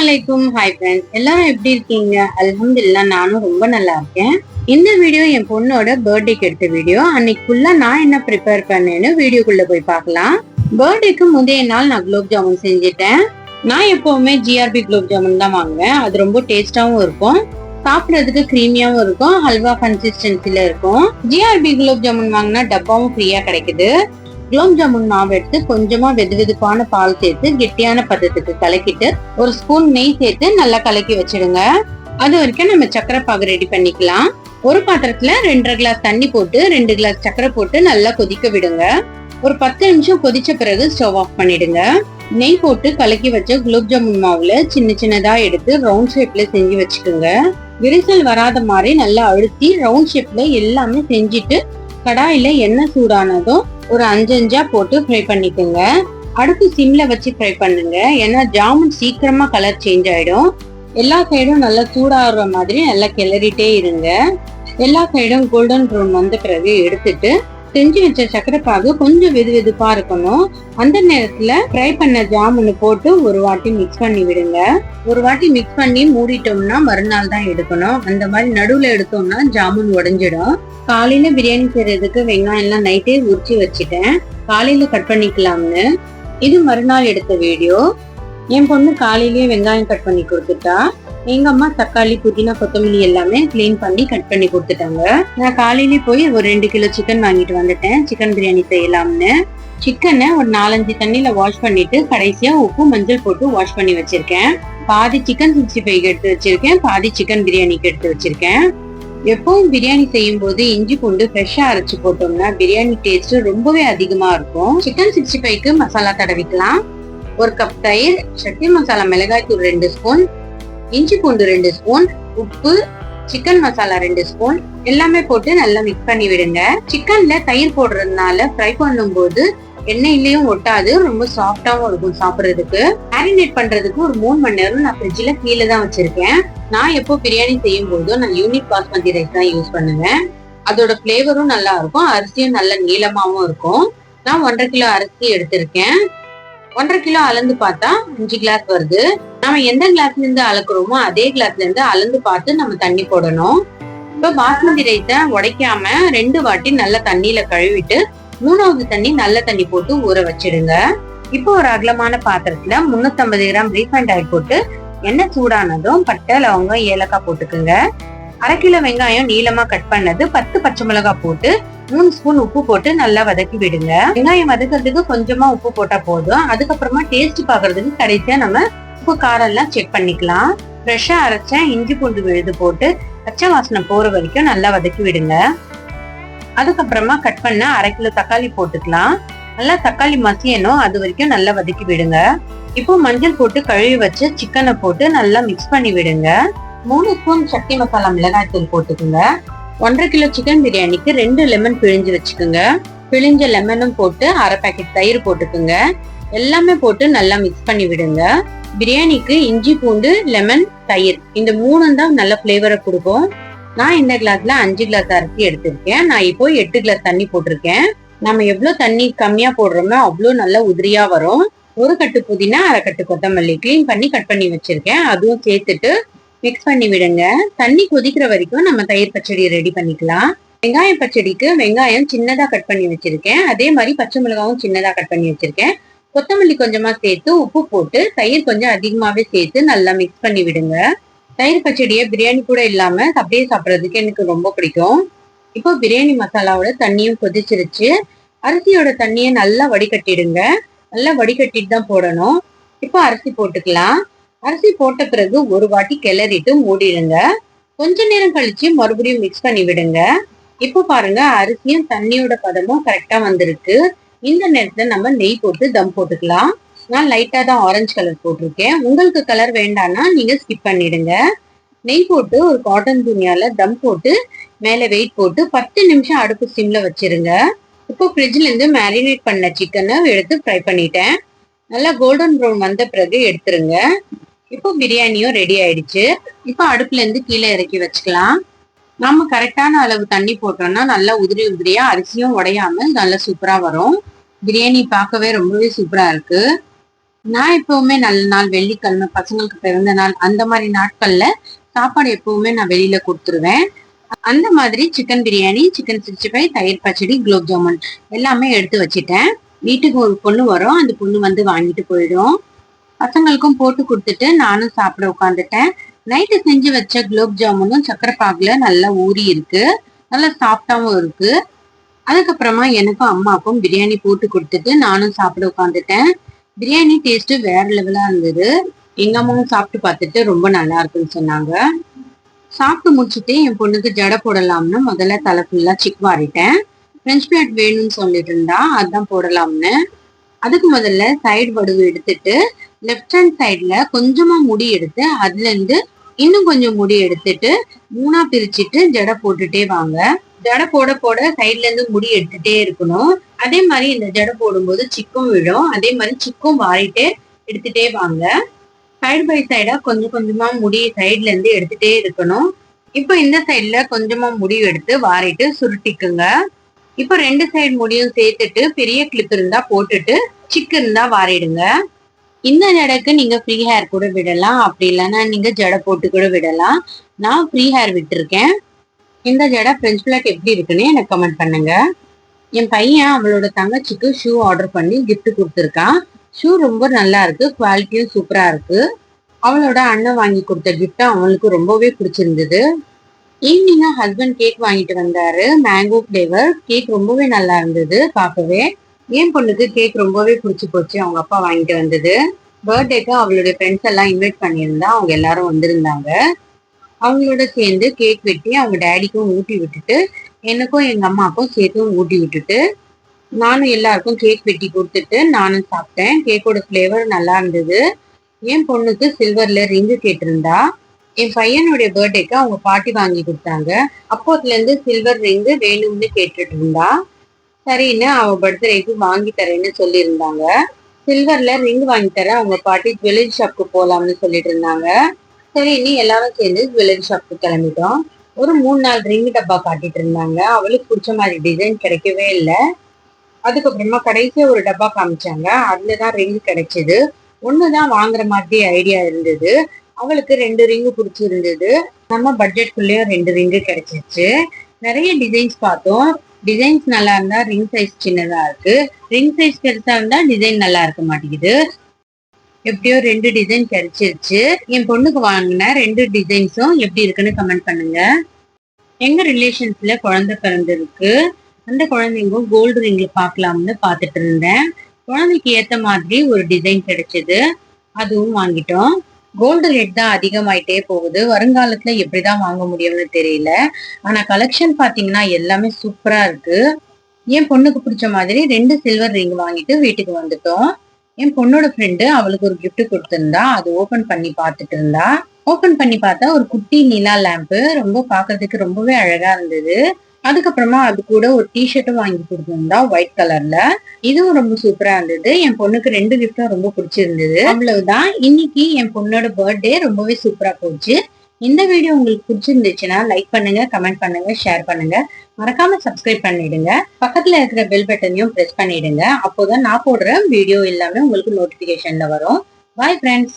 அஸ்ஸலாமலைக்கும். Hi friends, எல்லாரும் எப்படி இருக்கீங்க? அல்ஹம்துலில்லாஹ், நானும் ரொம்ப நல்லா இருக்கேன். இந்த வீடியோ என் பொண்ணோட பர்த்டேக்கு எடுத்த வீடியோ. அன்னைக்கு ஃபுல்லா நான் என்ன ப்ரிப்பேர் பண்ணேன்னு வீடியோக்குள்ள போய் பார்க்கலாம். பர்த்டேக்கு முந்தைய நாள் நான் குலோப் ஜாமுன் செஞ்சுட்டேன். நான் எப்பவுமே ஜிஆர்பி குலோப் ஜாமுன் தான் வாங்குவேன். அது ரொம்ப டேஸ்டாவும் இருக்கும், சாப்பிடறதுக்கு கிரீமியாவும் இருக்கும், ஹல்வா கன்சிஸ்டன்சில இருக்கும். ஜிஆர்பி குலோப் ஜாமுன் வாங்கினா டப்பாவும் ஃப்ரீயா கிடைக்குது. குலோப் ஜாமுன் மாவு எடுத்து கொஞ்சமா வெதுவெதுப்பான பால் சேர்த்து கெட்டியான பதத்துக்கு கலக்கிட்டு ஒரு ஸ்பூன் நெய் சேர்த்து நல்லா கலக்கி வச்சிடுங்க. அது வரைக்கும் நம்ம சக்கரை பாகு ரெடி பண்ணிக்கலாம். ஒரு பாத்திரத்துல 2.5 கிளாஸ் தண்ணி போட்டு 2 கிளாஸ் சக்கரை போட்டு நல்லா கொதிக்க விடுங்க. ஒரு 10 நிமிஷம் கொதிச்ச பிறகு ஸ்டவ் ஆஃப் பண்ணிடுங்க. நெய் போட்டு கலக்கி வச்ச குலோப் ஜாமுன் மாவுல சின்ன சின்னதா எடுத்து ரவுண்ட் ஷேப்ல செஞ்சு வச்சுக்கோங்க. விரிசல் வராத மாதிரி நல்லா அழுத்தி ரவுண்ட் ஷேப்ல எல்லாமே செஞ்சுட்டு கடாயில எண்ணெய் சூடானதும் ஒரு 5 போட்டு ஃப்ரை பண்ணிக்கோங்க. அடுப்பு சிம்ல வச்சு ஃப்ரை பண்ணுங்க, ஏன்னா ஜாமுன் சீக்கிரமா கலர் சேஞ்ச் ஆயிடும். எல்லா சைடும் நல்லா சூடாகிற மாதிரி நல்லா கிளறிட்டே இருங்க. எல்லா சைடும் கோல்டன் ப்ரௌன் வந்த பிறகு எடுத்துட்டு செஞ்சு வச்ச சக்கரை பாகு கொஞ்சம் வெது வெதுப்பா இருக்கணும். அந்த நேரத்துல ஃப்ரை பண்ண ஜாமுன் போட்டு ஒரு வாட்டி மிக்ஸ் பண்ணி விடுங்க. ஒரு வாட்டி மிக்ஸ் பண்ணி மூடிட்டோம்னா மறுநாள் தான் எடுக்கணும். அந்த மாதிரி நடுவுல எடுத்தோம்னா ஜாமுன் உடைஞ்சிடும். காலையில பிரியாணி செய்யறதுக்கு வெங்காயம் எல்லாம் நைட்டே உரிச்சு வச்சுட்டேன், காலையில கட் பண்ணிக்கலாம்னு. இது மறுநாள் எடுத்த வீடியோ. என் பொண்ணு காலையிலேயே வெங்காயம் கட் பண்ணி கொடுத்துட்டா. எங்க அம்மா தக்காளி, புதினா, கொத்தமல்லி எல்லாமே கிளீன் பண்ணி கட் பண்ணி கொடுத்துட்டாங்க. நான் காலையிலேயே போய் ஒரு 2 கிலோ சிக்கன் வாங்கிட்டு வந்துட்டேன், சிக்கன் பிரியாணி செய்யலாம்னு. சிக்கனை ஒரு 4-5 தண்ணியில வாஷ் பண்ணிட்டு கடைசியா உப்பு மஞ்சள் போட்டு வாஷ் பண்ணி வச்சிருக்கேன். பாதி சிக்கன் 65 எடுத்து வச்சிருக்கேன், பாதி சிக்கன் பிரியாணிக்கு எடுத்து வச்சிருக்கேன். எப்பவும் பிரியாணி செய்யும் போது இஞ்சி பூண்டு ஃப்ரெஷ்ஷா அரைச்சு போட்டோம்னா பிரியாணி டேஸ்ட் ரொம்பவே அதிகமா இருக்கும். சிக்கன் 65க்கு மசாலா தடவிக்கலாம். 1 கப் தயிர், சக்தி மசாலா மிளகாய் தூள் 2 ஸ்பூன், இஞ்சி பூண்டு 2 ஸ்பூன், உப்பு, சிக்கன் மசாலா 2 ஸ்பூன் எல்லாமே போட்டு நல்லா மிக்ஸ் பண்ணி விடுங்க. சிக்கன்ல தயிர் போடுறதுனால ஃப்ரை பண்ணும் போது எண்ணெயிலயும் ஒட்டாது, ரொம்ப சாஃப்டாவும் இருக்கும் சாப்பிடுறதுக்கு. மேரினேட் பண்றதுக்கு ஒரு 3 மணி நேரம் நான் ஃப்ரிட்ஜ்ல கீழே தான் வச்சிருக்கேன். நான் எப்போ பிரியாணி செய்யும் போதும் நான் யூனிக் பாஸ்மதி ரைஸ் தான் யூஸ் பண்ணுவேன். அதோட பிளேவரும் நல்லா இருக்கும், அரிசியும் நல்ல நீளமாவும் இருக்கும். நான் 1.5 கிலோ அரிசி எடுத்திருக்கேன். 1.5 கிலோ அளந்து பார்த்தா 5 கிளாஸ் வருது. நம்ம எந்த கிளாஸ்ல இருந்து அளக்குறோமோ அதே கிளாஸ்ல இருந்து அளந்து பார்த்து நம்ம தண்ணி போடணும். இப்ப பாஸ்மதி ரைஸை உடைக்காம 2 வாட்டி நல்லா தண்ணியில கழுவிட்டு 3வது தண்ணி நல்ல தண்ணி போட்டு ஊற வச்சிடுங்க. இப்போ ஒரு அகலமான பாத்திரத்துல 350 கிராம் ரீஃபைண்ட் ஆயில் போட்டு எண்ணெய் சூடானதும் பட்டை, லவங்கம், ஏலக்காய் போட்டுக்குங்க. 1/2 கிலோ வெங்காயம் நீளமா கட் பண்ணது, 10 பச்சை மிளகாய் போட்டு 3 ஸ்பூன் உப்பு போட்டு நல்லா வதக்கி விடுங்க. வெங்காயம் வதக்கிறதுக்கு கொஞ்சமா உப்பு போட்டா போதும். அதுக்கப்புறமா டேஸ்ட் பாக்குறதுக்கு கடைசியா நம்ம உப்பு காரம் எல்லாம் செக் பண்ணிக்கலாம். ஃப்ரெஷ்ஷா அரைச்ச இஞ்சி பூண்டு விழுது போட்டு பச்சை வாசனை போற வரைக்கும் நல்லா வதக்கி விடுங்க. அதுக்கப்புறமா கட் பண்ண 1/2 கிலோ தக்காளி போட்டுக்கலாம். நல்லா தக்காளி மசியணும், அது வரைக்கும் நல்லா வதக்கி விடுங்க. இப்போ மஞ்சள் போட்டு கழுவி வச்சு சிக்கனை போட்டு நல்லா மிக்ஸ் பண்ணி விடுங்க. 3 ஸ்பூன் சக்தி மசாலா மிளகாய் தூள் போட்டுக்குங்க. 1.5 கிலோ சிக்கன் பிரியாணிக்கு 2 லெமன் பிழிஞ்சு வச்சுக்கோங்க. பிழிஞ்ச லெமனும் போட்டு 1/2 பாக்கெட் தயிர் போட்டுக்குங்க. எல்லாமே போட்டு நல்லா மிக்ஸ் பண்ணி விடுங்க. பிரியாணிக்கு இஞ்சி பூண்டு, லெமன், தயிர் இந்த 3 தான் நல்ல பிளேவரை கொடுக்கும். நான் இந்த கிளாஸ்ல 5 கிளாஸ் அரிசி எடுத்திருக்கேன். நான் இப்போ 8 கிளாஸ் தண்ணி போட்டிருக்கேன். நம்ம எவ்வளவு தண்ணி கம்மியா போடுறோமோ அவ்வளவு நல்லா உதிரியா வரும். 1 கட்டு புதினா, 1/2 கட்டு கொத்தமல்லி கிளீன் பண்ணி கட் பண்ணி வச்சிருக்கேன், அதுவும் சேர்த்துட்டு மிக்ஸ் பண்ணி விடுங்க. தண்ணி கொதிக்கிற வரைக்கும் நம்ம தயிர் பச்சடி ரெடி பண்ணிக்கலாம். வெங்காய பச்சடிக்கு வெங்காயம் சின்னதா கட் பண்ணி வச்சிருக்கேன், அதே மாதிரி பச்சை மிளகாவும் சின்னதா கட் பண்ணி வச்சிருக்கேன். கொத்தமல்லி கொஞ்சமா சேர்த்து உப்பு போட்டு தயிர் கொஞ்சம் அதிகமாவே சேர்த்து நல்லா மிக்ஸ் பண்ணி விடுங்க. தயிர் பச்சடியை பிரியாணி கூட இல்லாம அப்படியே சாப்பிட்றதுக்கு எனக்கு ரொம்ப பிடிக்கும். இப்போ பிரியாணி மசாலாவோட தண்ணியும் கொதிச்சிருச்சு. அரிசியோட தண்ணியை நல்லா வடிகட்டிடுங்க. நல்லா வடிகட்டிட்டு தான் போடணும். இப்போ அரிசி போட்டுக்கலாம். அரிசி போட்ட பிறகு ஒரு வாட்டி கிளறிட்டு மூடிடுங்க. கொஞ்ச நேரம் கழிச்சு மறுபடியும் மிக்ஸ் பண்ணி விடுங்க. இப்போ பாருங்க, அரிசியும் தண்ணியோட பதமும் கரெக்டா வந்திருக்கு. இந்த நேரத்துல நம்ம நெய் போட்டு தம் போட்டுக்கலாம். நான் லைட்டா தான் ஆரஞ்சு கலர் போட்டிருக்கேன், உங்களுக்கு கலர் வேண்டாம்னா நீங்க ஸ்கிப் பண்ணிடுங்க. நெய் போட்டு ஒரு காட்டன் துணியால தம் போட்டு மேல வெயிட் போட்டு 10 நிமிஷம் அடுப்பு சிம்ல வச்சிருங்க. இப்போ ஃப்ரிட்ஜ்ல இருந்து மேரினேட் பண்ண சிக்கனை எடுத்து ஃப்ரை பண்ணிட்டேன். நல்லா கோல்டன் ப்ரௌன் வந்த பிறகு எடுத்துருங்க. இப்போ பிரியாணியும் ரெடி ஆயிடுச்சு. இப்போ அடுப்புல இருந்து கீழே இறக்கி வச்சுக்கலாம். நாம கரெக்டான அளவு தண்ணி போட்டோம்னா நல்லா உதிரி உதிரியா அரிசியும் உடையாம நல்லா சூப்பரா வரும். பிரியாணி பார்க்கவே ரொம்பவே சூப்பரா இருக்கு. நான் எப்பவுமே நல்ல நாள், வெள்ளிக்கிழமை, பசங்களுக்கு பிறந்த நாள், அந்த மாதிரி நாட்கள்ல சாப்பாடு எப்பவுமே நான் வெளியில கொடுத்துருவேன். அந்த மாதிரி சிக்கன் பிரியாணி, சிக்கன் 65, தயிர் பச்சடி, குலோப் ஜாமுன் எல்லாமே எடுத்து வச்சுட்டேன். வீட்டுக்கு ஒரு பொண்ணு வரும், அந்த பொண்ணு வந்து வாங்கிட்டு போயிடும். பசங்களுக்கும் போட்டு கொடுத்துட்டு நானும் சாப்பிட உட்காந்துட்டேன். நைட்டு செஞ்சு வச்ச குலோப் ஜாமுனும் சக்கரை பாகுல நல்லா ஊறி இருக்கு, நல்லா சாஃப்டாவும் இருக்கு. அதுக்கப்புறமா எனக்கும் அம்மாவுக்கும் பிரியாணி போட்டு கொடுத்துட்டு நானும் சாப்பிட உட்காந்துட்டேன். பிரியாணி டேஸ்ட் வேற லெவலா இருந்தது. எங்க அம்மாவும் சாப்பிட்டு பார்த்துட்டு ரொம்ப நல்லா இருக்குன்னு சொன்னாங்க. சாப்பிட்டு முடிச்சுட்டு என் பொண்ணுக்கு ஜடை போடலாம்னு முதல்ல தலை ஃபுல்லா சிக் வாரிட்டேன். பிரெஞ்ச் பிளேட் வேணும்னு சொல்லிட்டு இருந்தா, அதான் போடலாம்னு. அதுக்கு முதல்ல சைடு வடுவு எடுத்துட்டு லெஃப்ட் ஹேண்ட் சைட்ல கொஞ்சமா முடி எடுத்து அதுல இருந்து இன்னும் கொஞ்சம் முடி எடுத்துட்டு 3ஆ பிரிச்சுட்டு ஜடை போட்டுட்டே வாங்க. ஜடை போட போட சைட்ல இருந்து முடி எடுத்துட்டே இருக்கணும். அதே மாதிரி இந்த ஜடை போடும்போது சிக்கும் விழும். அதே மாதிரி சிக்கும் வாரிட்டே எடுத்துட்டே வாங்க. சைடு பை சைடா கொஞ்சம் கொஞ்சமா முடி சைட்ல இருந்து எடுத்துட்டே இருக்கணும். இப்போ இந்த சைட்ல கொஞ்சமா முடி எடுத்து வாரிட்டு சுருட்டிக்குங்க. இப்போ 2 சைடு முடியும் சேர்த்துட்டு பெரிய கிளிப் இருந்தா போட்டுட்டு சிக்கு இருந்தா வாரிடுங்க. இந்த ஜடைக்கு நீங்க ஃப்ரீ ஹேர் கூட விடலாம், அப்படி இல்லைன்னா நீங்க ஜடை போட்டு கூட விடலாம். நான் ஃப்ரீ ஹேர் விட்டுருக்கேன். இந்த ஜடை பிரெஞ்ச் பிளேட் எப்படி இருக்குன்னு எனக்கு கமெண்ட் பண்ணுங்க. என் பையன் அவளோட தங்கச்சிக்கு ஷூ ஆர்டர் பண்ணி கிஃப்ட் கொடுத்துருக்கான். ஷூ ரொம்ப நல்லா இருக்கு, குவாலிட்டியும் சூப்பரா இருக்கு. அவளோட அண்ணன் வாங்கி கொடுத்த கிஃப்ட் அவளுக்கு ரொம்பவே பிடிச்சிருந்தது. ஈவினிங்கா ஹஸ்பண்ட் கேக் வாங்கிட்டு வந்தாரு, மேங்கோ ஃபிளேவர் கேக். ரொம்பவே நல்லா இருந்தது பார்க்கவே. என் பொண்ணுக்கு கேக் ரொம்பவே பிடிச்சி போச்சு, அவங்க அப்பா வாங்கிட்டு வந்தது. பர்த்டேக்கு அவளுடைய ஃப்ரெண்ட்ஸ் எல்லாம் இன்வைட் பண்ணியிருந்தா, அவங்க எல்லாரும் வந்திருந்தாங்க. அவங்களோட சேர்ந்து கேக் வெட்டி அவங்க டேடிக்கும் ஊட்டி விட்டுட்டு எனக்கும் எங்க அம்மாவுக்கும் சேர்த்தும் ஊட்டி விட்டுட்டு நானும் எல்லாருக்கும் கேக் வெட்டி கொடுத்துட்டு நானும் சாப்பிட்டேன். கேக்கோட ஃபிளேவர் நல்லா இருந்தது. என் பொண்ணுக்கு சில்வர்ல ரிங்கு கேட்டிருந்தா. என் பையனுடைய பர்த்டேக்கு அவங்க பாட்டி வாங்கி கொடுத்தாங்க. அப்போதுல இருந்து சில்வர் ரிங்கு வேணும்னு கேட்டுட்டு இருந்தா. சரின்னு அவ பர்த்டேக்கு வாங்கி தரேன்னு சொல்லியிருந்தாங்க. சில்வர்ல ரிங் வாங்கி தர அவங்க பாட்டி ஜுவல்லரி ஷாப்க்கு போலாம்னு சொல்லிட்டு இருந்தாங்க. சரி, இனி எல்லாரும் சேர்ந்து ஜுவல்லரி ஷாப்க்கு கிளம்பிட்டோம். ஒரு 3-4 ரிங் டப்பா காட்டிட்டு இருந்தாங்க. அவளுக்கு பிடிச்ச மாதிரி டிசைன் கிடைக்கவே இல்லை. அதுக்கப்புறமா கடைசியா ஒரு டப்பா காமிச்சாங்க, அதுலதான் ரிங் கிடைச்சது. ஒண்ணுதான் வாங்குற மாதிரி ஐடியா இருந்தது. அவளுக்கு 2 ரிங்கு பிடிச்சிருந்தது. நம்ம பட்ஜெட்குள்ளேயும் 2 ரிங்கு கிடைச்சிருச்சு. நிறைய டிசைன்ஸ் பார்த்தோம். டிசைன்ஸ் நல்லா இருந்தா ரிங் சைஸ் சின்னதா இருக்கு, ரிங் சைஸ் பெருசா இருந்தா டிசைன் நல்லா இருக்க மாட்டேங்குது. எப்படியோ 2 டிசைன் கிடைச்சிருச்சு. என் பொண்ணுக்கு வாங்கின 2 டிசைன்ஸும் எப்படி இருக்குன்னு கமெண்ட் பண்ணுங்க. எங்க ரிலேஷன்ஸ்ல குழந்தை பிறந்திருக்கு. அந்த குழந்தைங்க கோல்டு ரிங்ல பாக்கலாம்னு பாத்துட்டு இருந்தேன். குழந்தைக்கு ஏத்த மாதிரி ஒரு டிசைன் கிடைச்சது, அதுவும் வாங்கிட்டோம். கோல்டு ரேட் தான் அதிகமாயிட்டே போகுது. வருங்காலத்துல எப்படிதான் வாங்க முடியும்னு தெரியல. ஆனா கலெக்ஷன் பாத்தீங்கன்னா எல்லாமே சூப்பரா இருக்கு. என் பொண்ணுக்கு பிடிச்ச மாதிரி 2 சில்வர் ரிங் வாங்கிட்டு வீட்டுக்கு வந்துட்டோம். என் பொண்ணோட ஃப்ரெண்டு அவளுக்கு ஒரு கிஃப்ட் கொடுத்திருந்தா, அது ஓபன் பண்ணி பார்த்துட்டு இருந்தா. ஓபன் பண்ணி பார்த்தா ஒரு குட்டி நிலா லேம்பு, ரொம்ப பாக்குறதுக்கு ரொம்பவே அழகா இருந்தது. அதுக்கப்புறமா அது கூட ஒரு டிஷர்ட்டும் வாங்கி கொடுத்திருந்தா ஒயிட் கலர்ல. இதுவும் ரொம்ப சூப்பரா இருந்தது. என் பொண்ணுக்கு 2 கிஃப்டும் ரொம்ப பிடிச்சிருந்தது. அவ்வளவுதான், இன்னைக்கு என் பொண்ணோட பர்த்டே ரொம்பவே சூப்பரா போச்சு. இந்த வீடியோ உங்களுக்கு பிடிச்சிருந்துச்சுன்னா லைக் பண்ணுங்க, கமெண்ட் பண்ணுங்க, ஷேர் பண்ணுங்க. மறக்காம சப்ஸ்கிரைப் பண்ணிடுங்க. பக்கத்துல இருக்கிற பெல் பட்டனையும் பிரஸ் பண்ணிடுங்க. அப்போதான் நான் போடுற வீடியோ எல்லாமே உங்களுக்கு நோட்டிபிகேஷன்ல வரும். Bye friends.